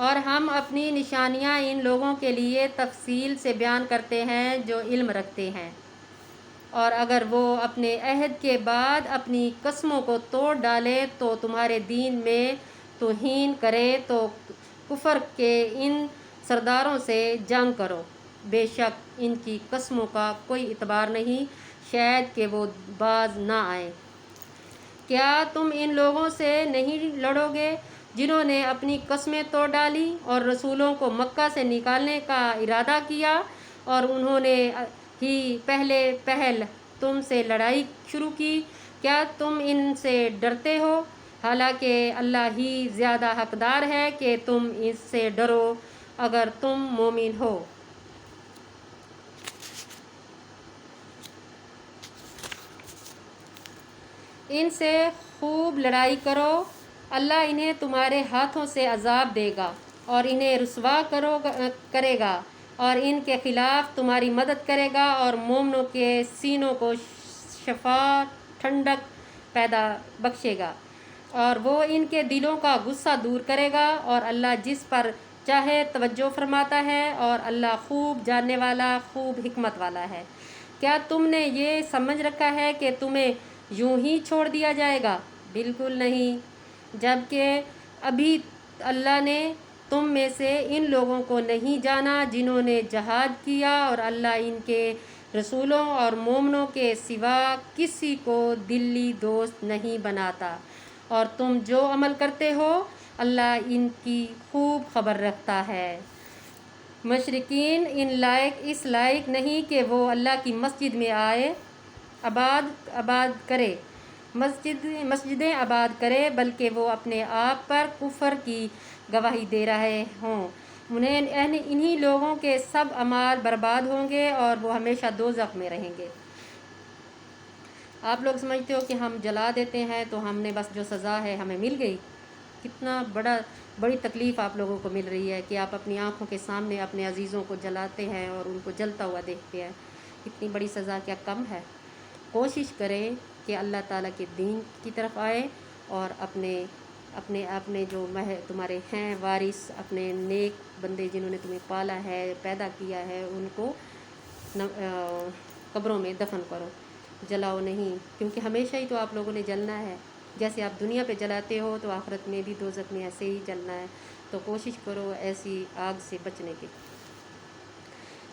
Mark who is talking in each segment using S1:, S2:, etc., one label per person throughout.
S1: اور ہم اپنی نشانیاں ان لوگوں کے لیے تفصیل سے بیان کرتے ہیں جو علم رکھتے ہیں، اور اگر وہ اپنے عہد کے بعد اپنی قسموں کو توڑ ڈالے تو تمہارے دین میں توہین کرے تو کفر کے ان سرداروں سے جنگ کرو، بے شک ان کی قسموں کا کوئی اعتبار نہیں، شاید کہ وہ باز نہ آئیں۔ کیا تم ان لوگوں سے نہیں لڑو گے جنہوں نے اپنی قسمیں توڑ ڈالی اور رسولوں کو مکہ سے نکالنے کا ارادہ کیا، اور انہوں نے ہی پہل تم سے لڑائی شروع کی؟ کیا تم ان سے ڈرتے ہو؟ حالانکہ اللہ ہی زیادہ حقدار ہے کہ تم اس سے ڈرو اگر تم مومن ہو۔ ان سے خوب لڑائی کرو، اللہ انہیں تمہارے ہاتھوں سے عذاب دے گا اور انہیں رسوا کرے گا، اور ان کے خلاف تمہاری مدد کرے گا، اور مومنوں کے سینوں کو شفا ٹھنڈک بخشے گا، اور وہ ان کے دلوں کا غصہ دور کرے گا، اور اللہ جس پر چاہے توجہ فرماتا ہے، اور اللہ خوب جاننے والا، خوب حکمت والا ہے۔ کیا تم نے یہ سمجھ رکھا ہے کہ تمہیں یوں ہی چھوڑ دیا جائے گا؟ بالکل نہیں، جبکہ ابھی اللہ نے تم میں سے ان لوگوں کو نہیں جانا جنہوں نے جہاد کیا، اور اللہ ان کے رسولوں اور مومنوں کے سوا کسی کو دلی دوست نہیں بناتا، اور تم جو عمل کرتے ہو اللہ ان کی خوب خبر رکھتا ہے۔ مشرکین اس لائق نہیں کہ وہ اللہ کی مسجد میں آئے آباد کرے، مسجدیں آباد کرے، بلکہ وہ اپنے آپ پر کفر کی گواہی دے رہے ہوں۔ انہی لوگوں کے سب اعمال برباد ہوں گے اور وہ ہمیشہ دوزخ میں رہیں گے۔ آپ لوگ سمجھتے ہو کہ ہم جلا دیتے ہیں تو ہم نے بس جو سزا ہے ہمیں مل گئی؟ کتنا بڑی تکلیف آپ لوگوں کو مل رہی ہے کہ آپ اپنی آنکھوں کے سامنے اپنے عزیزوں کو جلاتے ہیں اور ان کو جلتا ہوا دیکھتے ہیں۔ اتنی بڑی سزا کیا کم ہے؟ کوشش کریں کہ اللہ تعالیٰ کے دین کی طرف آئے، اور اپنے جو تمہارے ہیں وارث، اپنے نیک بندے جنہوں نے تمہیں پالا ہے، پیدا کیا ہے، ان کو قبروں میں دفن کرو، جلاؤ نہیں، کیونکہ ہمیشہ ہی تو آپ لوگوں نے جلنا ہے۔ جیسے آپ دنیا پہ جلاتے ہو تو آخرت میں بھی دوزخ میں ایسے ہی جلنا ہے، تو کوشش کرو ایسی آگ سے بچنے کی۔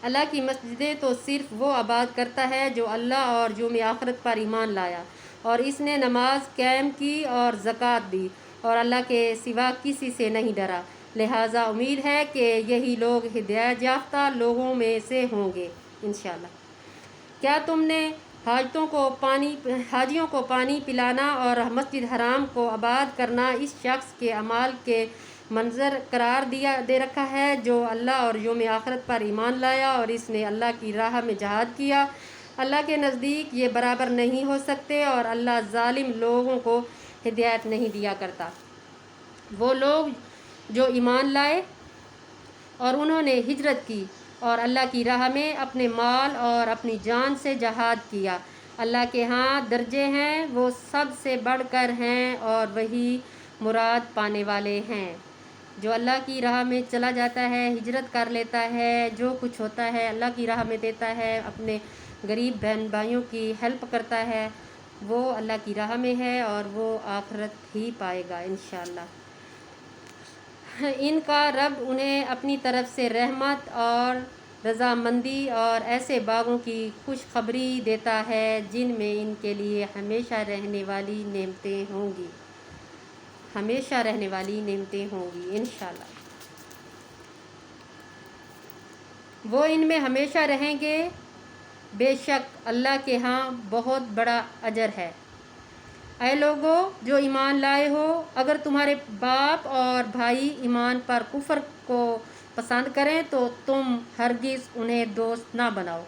S1: اللہ کی مسجدیں تو صرف وہ آباد کرتا ہے جو اللہ اور یوم آخرت پر ایمان لایا، اور اس نے نماز قائم کی اور زکوٰۃ دی، اور اللہ کے سوا کسی سے نہیں ڈرا، لہٰذا امید ہے کہ یہی لوگ ہدایت یافتہ لوگوں میں سے ہوں گے انشاءاللہ۔ کیا تم نے حاجیوں کو پانی پلانا اور مسجد حرام کو آباد کرنا اس شخص کے اعمال کے منظر قرار دے رکھا ہے جو اللہ اور یوم آخرت پر ایمان لایا اور اس نے اللہ کی راہ میں جہاد کیا؟ اللہ کے نزدیک یہ برابر نہیں ہو سکتے، اور اللہ ظالم لوگوں کو ہدایت نہیں دیا کرتا۔ وہ لوگ جو ایمان لائے اور انہوں نے ہجرت کی اور اللہ کی راہ میں اپنے مال اور اپنی جان سے جہاد کیا، اللہ کے ہاں درجے ہیں، وہ سب سے بڑھ کر ہیں اور وہی مراد پانے والے ہیں۔ جو اللہ کی راہ میں چلا جاتا ہے، ہجرت کر لیتا ہے، جو کچھ ہوتا ہے اللہ کی راہ میں دیتا ہے، اپنے غریب بہن بھائیوں کی ہیلپ کرتا ہے، وہ اللہ کی راہ میں ہے اور وہ آخرت ہی پائے گا انشاءاللہ۔ ان کا رب انہیں اپنی طرف سے رحمت اور رضامندی اور ایسے باغوں کی خوشخبری دیتا ہے جن میں ان کے لیے ہمیشہ رہنے والی نعمتیں ہوں گی، انشاءاللہ۔ وہ ان میں ہمیشہ رہیں گے، بے شک اللہ کے ہاں بہت بڑا اجر ہے۔ اے لوگو جو ایمان لائے ہو، اگر تمہارے باپ اور بھائی ایمان پر کفر کو پسند کریں تو تم ہرگز انہیں دوست نہ بناؤ۔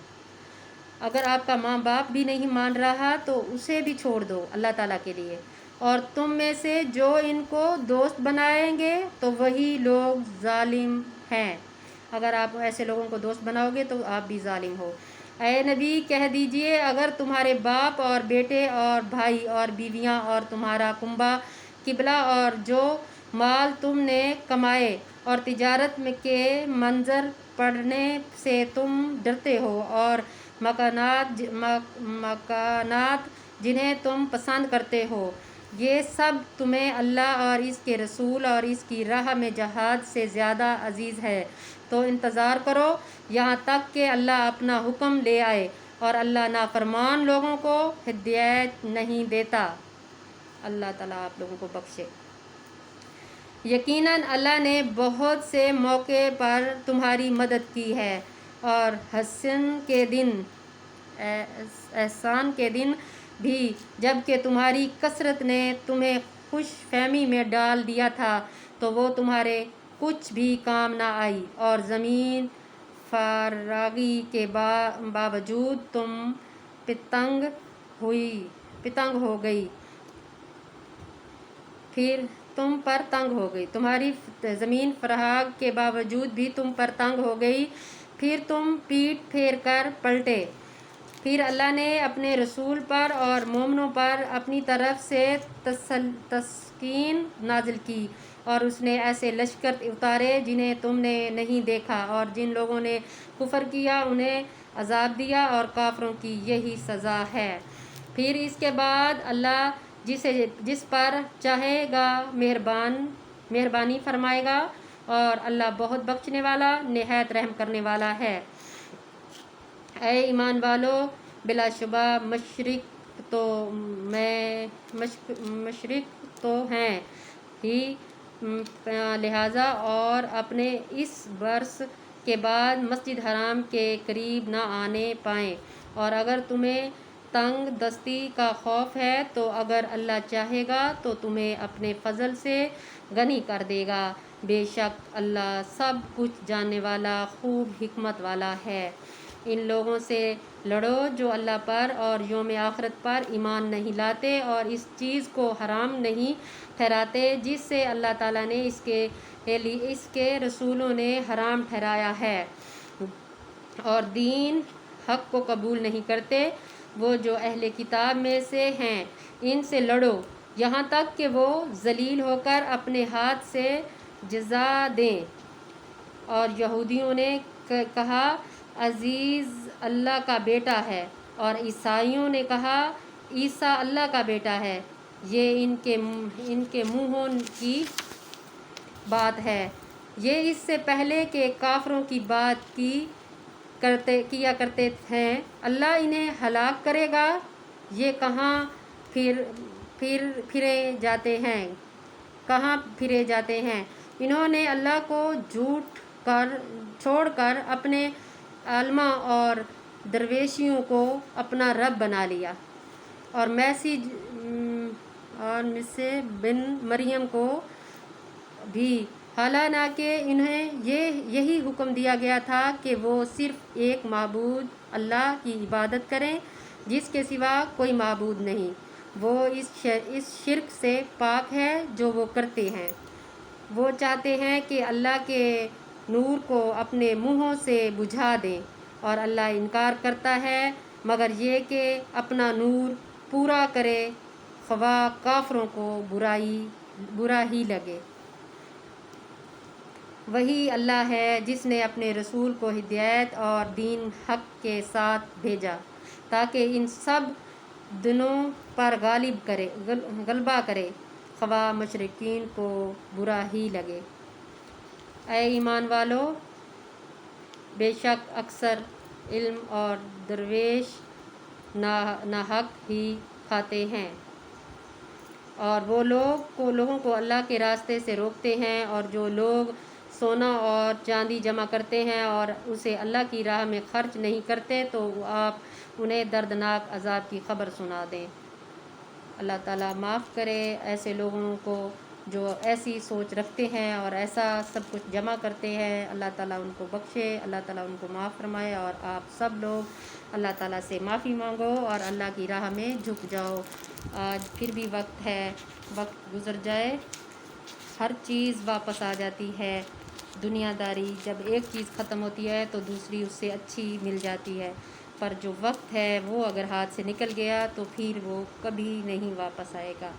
S1: اگر آپ کا ماں باپ بھی نہیں مان رہا تو اسے بھی چھوڑ دو اللہ تعالیٰ کے لیے، اور تم میں سے جو ان کو دوست بنائیں گے تو وہی لوگ ظالم ہیں۔ اگر آپ ایسے لوگوں کو دوست بناؤ گے تو آپ بھی ظالم ہو۔ اے نبی کہہ دیجئے اگر تمہارے باپ اور بیٹے اور بھائی اور بیویاں اور تمہارا کنبہ قبلہ اور جو مال تم نے کمائے اور تجارت میں کے منظر پڑنے سے تم ڈرتے ہو، اور مکانات جنہیں تم پسند کرتے ہو، یہ سب تمہیں اللہ اور اس کے رسول اور اس کی راہ میں جہاد سے زیادہ عزیز ہے۔ تو انتظار کرو یہاں تک کہ اللہ اپنا حکم لے آئے، اور اللہ نافرمان لوگوں کو ہدایت نہیں دیتا۔ اللہ تعالیٰ آپ لوگوں کو بخشے۔ یقیناً اللہ نے بہت سے موقع پر تمہاری مدد کی ہے، اور احسان کے دن بھی، جب کہ تمہاری کثرت نے تمہیں خوش فہمی میں ڈال دیا تھا، تو وہ تمہارے کچھ بھی کام نہ آئی، اور زمین فراغی کے باوجود تم پتنگ ہو گئی، پھر تم پر تنگ ہو گئی، تمہاری زمین فراغ کے باوجود بھی تم پر تنگ ہو گئی، پھر تم پیٹ پھیر کر پلٹے۔ پھر اللہ نے اپنے رسول پر اور مومنوں پر اپنی طرف سے تسکین نازل کی، اور اس نے ایسے لشکر اتارے جنہیں تم نے نہیں دیکھا، اور جن لوگوں نے کفر کیا انہیں عذاب دیا، اور کافروں کی یہی سزا ہے۔ پھر اس کے بعد اللہ جس پر چاہے گا مہربانی فرمائے گا، اور اللہ بہت بخشنے والا نہایت رحم کرنے والا ہے۔ اے ایمان والو، بلا شبہ مشرق تو ہیں ہی، لہٰذا اور اپنے اس برس کے بعد مسجد حرام کے قریب نہ آنے پائیں، اور اگر تمہیں تنگ دستی کا خوف ہے تو اگر اللہ چاہے گا تو تمہیں اپنے فضل سے غنی کر دے گا، بے شک اللہ سب کچھ جاننے والا خوب حکمت والا ہے۔ ان لوگوں سے لڑو جو اللہ پر اور یوم آخرت پر ایمان نہیں لاتے، اور اس چیز کو حرام نہیں ٹھہراتے جس سے اللہ تعالیٰ نے اس کے رسولوں نے حرام ٹھہرایا ہے، اور دین حق کو قبول نہیں کرتے۔ وہ جو اہل کتاب میں سے ہیں ان سے لڑو یہاں تک کہ وہ ذلیل ہو کر اپنے ہاتھ سے جزا دیں۔ اور یہودیوں نے کہا عزیز اللہ کا بیٹا ہے، اور عیسائیوں نے کہا عیسیٰ اللہ کا بیٹا ہے، یہ ان کے منہوں کی بات ہے، یہ اس سے پہلے کہ کافروں کی بات کیا کرتے ہیں۔ اللہ انہیں ہلاک کرے گا، یہ کہاں پھرے جاتے ہیں، انہوں نے اللہ کو چھوڑ کر اپنے علماء اور درویشیوں کو اپنا رب بنا لیا، اور مسیح بن مریم کو بھی، حالانکہ انہیں یہی حکم دیا گیا تھا کہ وہ صرف ایک معبود اللہ کی عبادت کریں جس کے سوا کوئی معبود نہیں۔ وہ اس شرک سے پاک ہے جو وہ کرتے ہیں۔ وہ چاہتے ہیں کہ اللہ کے نور کو اپنے منہوں سے بجھا دیں، اور اللہ انکار کرتا ہے مگر یہ کہ اپنا نور پورا کرے، خواہ کافروں کو برا ہی لگے۔ وہی اللہ ہے جس نے اپنے رسول کو ہدایت اور دین حق کے ساتھ بھیجا تاکہ ان سب دنوں پر غلبہ کرے، خواہ مشرکین کو برا ہی لگے۔ اے ایمان والو، بے شک اکثر علم اور درویش ناحق ہی کھاتے ہیں، اور وہ لوگوں کو اللہ کے راستے سے روکتے ہیں، اور جو لوگ سونا اور چاندی جمع کرتے ہیں اور اسے اللہ کی راہ میں خرچ نہیں کرتے تو آپ انہیں دردناک عذاب کی خبر سنا دیں۔ اللہ تعالیٰ معاف کرے ایسے لوگوں کو جو ایسی سوچ رکھتے ہیں اور ایسا سب کچھ جمع کرتے ہیں، اللہ تعالیٰ ان کو بخشے، اللہ تعالیٰ ان کو معاف فرمائے، اور آپ سب لوگ اللہ تعالیٰ سے معافی مانگو اور اللہ کی راہ میں جھک جاؤ۔ آج پھر بھی وقت ہے، وقت گزر جائے، ہر چیز واپس آ جاتی ہے، دنیا داری جب ایک چیز ختم ہوتی ہے تو دوسری اس سے اچھی مل جاتی ہے، پر جو وقت ہے وہ اگر ہاتھ سے نکل گیا تو پھر وہ کبھی نہیں واپس آئے گا۔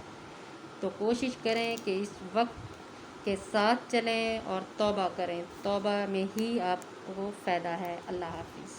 S1: تو کوشش کریں کہ اس وقت کے ساتھ چلیں اور توبہ کریں، توبہ میں ہی آپ کو فائدہ ہے۔ اللہ حافظ۔